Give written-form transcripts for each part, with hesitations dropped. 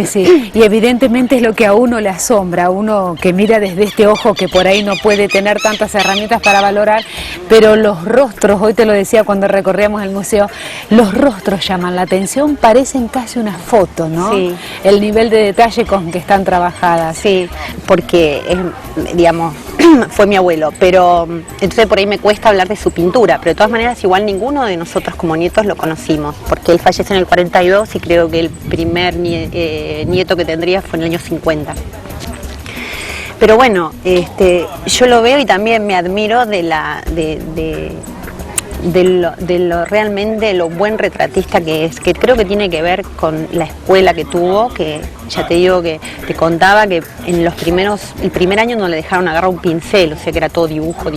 Sí, sí, y evidentemente es lo que a uno le asombra, a uno que mira desde este ojo que por ahí no puede tener tantas herramientas para valorar, pero los rostros, hoy te lo decía cuando recorríamos el museo, los rostros llaman la atención, parecen casi una foto, ¿no? Sí. El nivel de detalle con que están trabajadas. Sí, porque, digamos, fue mi abuelo, pero entonces por ahí me cuesta hablar de su pintura, pero de todas maneras igual ninguno de nosotros como nietos lo conocimos, porque él falleció en el 42 y creo que el primer nieto que tendría fue en el año 50. Pero bueno, yo lo veo y también me admiro de lo realmente lo buen retratista que es, que creo que tiene que ver con la escuela que tuvo, que ya te digo que te contaba que en el primer año no le dejaron agarrar un pincel, o sea que era todo dibujo,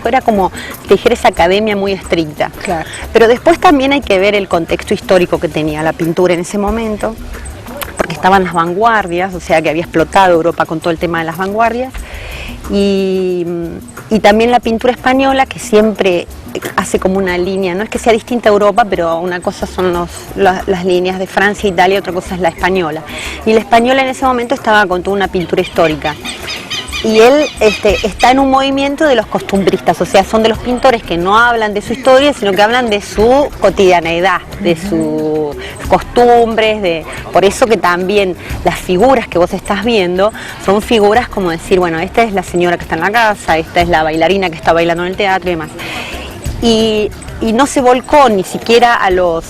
era como tejer esa academia muy estricta. Claro. Pero después también hay que ver el contexto histórico que tenía la pintura en ese momento, porque estaban las vanguardias, o sea que había explotado Europa con todo el tema de las vanguardias, y también la pintura española, que siempre hace como una línea, no es que sea distinta a Europa, pero una cosa son las líneas de Francia, Italia, otra cosa es la española. Y la española en ese momento estaba con toda una pintura histórica. Y él está en un movimiento de los costumbristas, o sea, son de los pintores que no hablan de su historia, sino que hablan de su cotidianeidad, de sus costumbres, por eso que también las figuras que vos estás viendo son figuras como decir, bueno, esta es la señora que está en la casa, esta es la bailarina que está bailando en el teatro y demás. Y no se volcó ni siquiera a los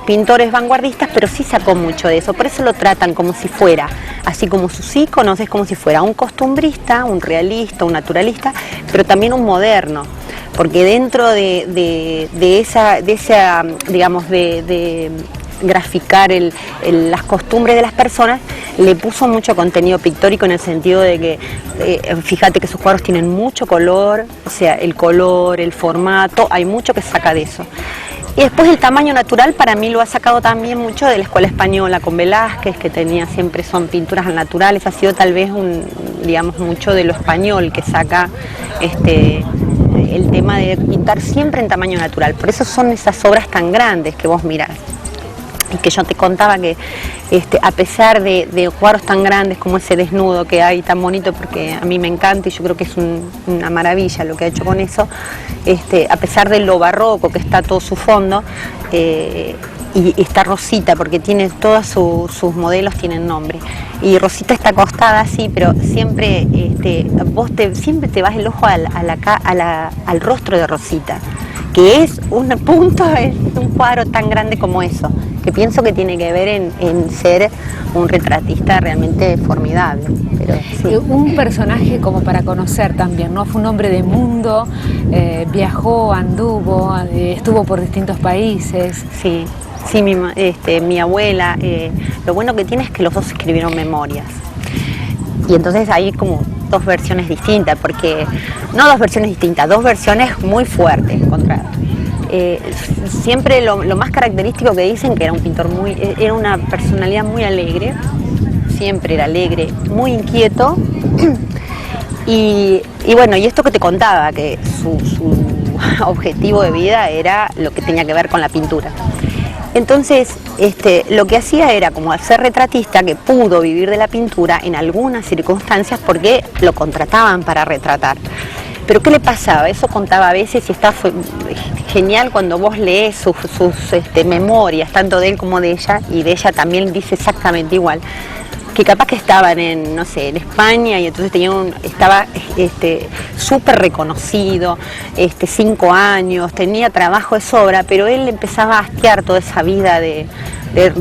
pintores vanguardistas, pero sí sacó mucho de eso, por eso lo tratan como si fuera, así como sus íconos, es como si fuera un costumbrista, un realista, un naturalista, pero también un moderno, porque dentro de esa, digamos, de graficar las costumbres de las personas, le puso mucho contenido pictórico en el sentido de que, fíjate que sus cuadros tienen mucho color, o sea, el color, el formato, hay mucho que saca de eso. Y después el tamaño natural para mí lo ha sacado también mucho de la escuela española con Velázquez, que tenía siempre son pinturas al naturales, ha sido tal vez digamos, mucho de lo español que saca el tema de pintar siempre en tamaño natural. Por eso son esas obras tan grandes que vos mirás. Y que yo te contaba que a pesar de cuadros tan grandes como ese desnudo que hay tan bonito, porque a mí me encanta y yo creo que es una maravilla lo que ha hecho con eso, a pesar de lo barroco que está todo su fondo, y está Rosita, porque tiene todos sus modelos tienen nombre, y Rosita está acostada así, pero siempre siempre te vas el ojo al rostro de Rosita, que es un punto, es un cuadro tan grande como eso, que pienso que tiene que ver en ser un retratista realmente formidable. Pero, sí. Un personaje como para conocer también, ¿no? Fue un hombre de mundo, viajó, anduvo, estuvo por distintos países. Sí, sí, mi abuela, lo bueno que tiene es que los dos escribieron memorias. Y entonces hay como dos versiones distintas, no dos versiones distintas, dos versiones muy fuertes contra. Siempre lo más característico que dicen que era un pintor era una personalidad muy alegre, siempre era alegre, muy inquieto, y bueno, y esto que te contaba, que su objetivo de vida era lo que tenía que ver con la pintura. Entonces, lo que hacía era como ser retratista, que pudo vivir de la pintura en algunas circunstancias porque lo contrataban para retratar. Pero ¿qué le pasaba? Eso contaba a veces y fue genial cuando vos lees sus memorias, tanto de él como de ella, y de ella también dice exactamente igual, que capaz que estaban en España y entonces estaba súper reconocido, 5 años, tenía trabajo de sobra, pero él empezaba a hastiar toda esa vida de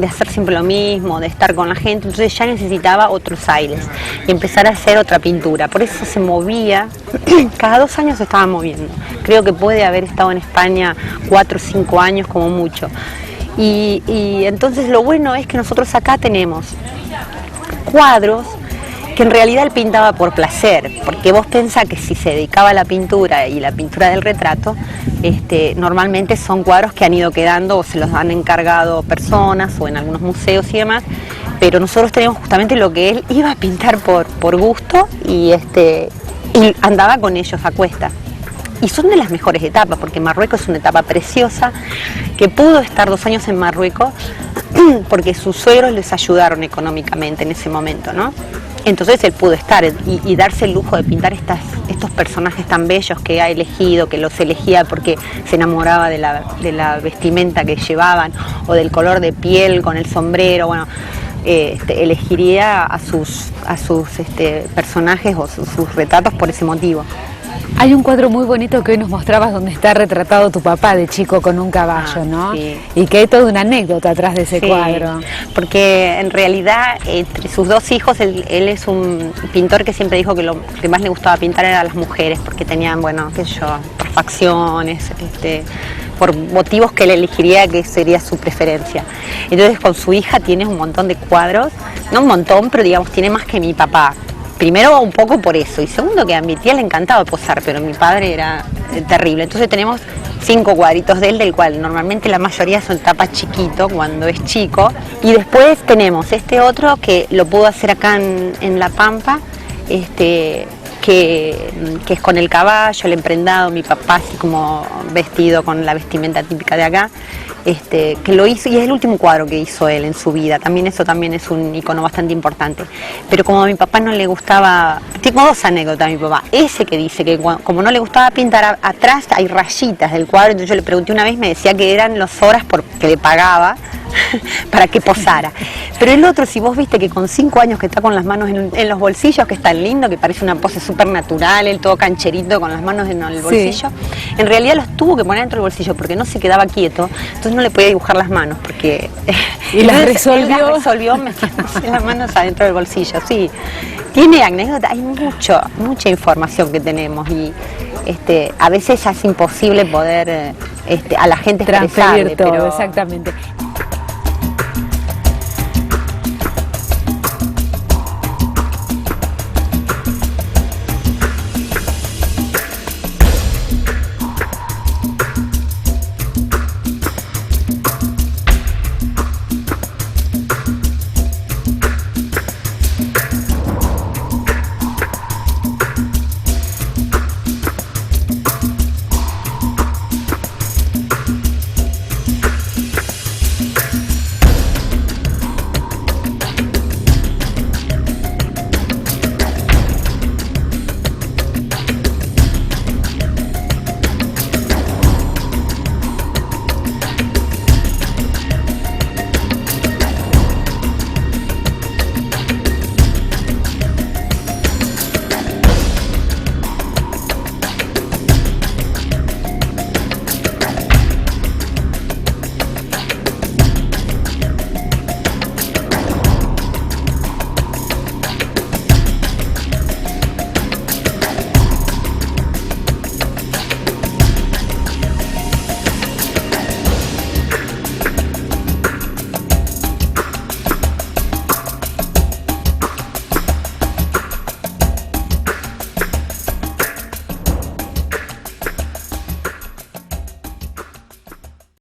hacer siempre lo mismo, de estar con la gente, entonces ya necesitaba otros aires y empezar a hacer otra pintura. Por eso se movía, cada 2 años se estaba moviendo. Creo que puede haber estado en España 4 o 5 años como mucho. Y entonces lo bueno es que nosotros acá tenemos cuadros que en realidad él pintaba por placer, porque vos pensás que si se dedicaba a la pintura y la pintura del retrato, normalmente son cuadros que han ido quedando o se los han encargado personas o en algunos museos y demás, pero nosotros tenemos justamente lo que él iba a pintar por gusto y andaba con ellos a cuestas. Y son de las mejores etapas, porque Marruecos es una etapa preciosa, que pudo estar 2 años en Marruecos porque sus suegros les ayudaron económicamente en ese momento, ¿no? Entonces él pudo estar y darse el lujo de pintar estos personajes tan bellos que ha elegido, que los elegía porque se enamoraba de la vestimenta que llevaban o del color de piel con el sombrero. Bueno, elegiría a sus personajes o sus retratos por ese motivo. Hay un cuadro muy bonito que hoy nos mostrabas donde está retratado tu papá de chico con un caballo, ¿no? Sí. Y que hay toda una anécdota atrás de ese cuadro. Porque en realidad entre sus dos hijos, él es un pintor que siempre dijo que lo que más le gustaba pintar eran las mujeres, porque tenían, bueno, qué sé yo, facciones, por motivos que él elegiría que sería su preferencia. Entonces con su hija tiene un montón de cuadros, no un montón, pero digamos tiene más que mi papá. Primero un poco por eso, y segundo que a mi tía le encantaba posar, pero mi padre era terrible. Entonces tenemos 5 cuadritos de él, del cual normalmente la mayoría son tapas chiquito, cuando es chico. Y después tenemos este otro que lo pudo hacer acá en La Pampa, que es con el caballo, el emprendado, mi papá así como vestido con la vestimenta típica de acá, que lo hizo, y es el último cuadro que hizo él en su vida. También eso también es un icono bastante importante. Pero como a mi papá no le gustaba, tengo 2 anécdotas a mi papá. Ese que dice que como no le gustaba pintar atrás, hay rayitas del cuadro, entonces yo le pregunté una vez, me decía que eran las horas que le pagaba para que posara. Pero el otro, si vos viste que con 5 años que está con las manos en los bolsillos, que es tan lindo, que parece una pose súper natural, él todo cancherito con las manos en el bolsillo, en realidad los tuvo que poner dentro del bolsillo porque no se quedaba quieto, entonces no le podía dibujar las manos porque... Y las resolvió metiéndose las manos adentro del bolsillo, sí. Tiene anécdotas, hay mucha información que tenemos y a veces es imposible poder a la gente transferir todo, pero... exactamente.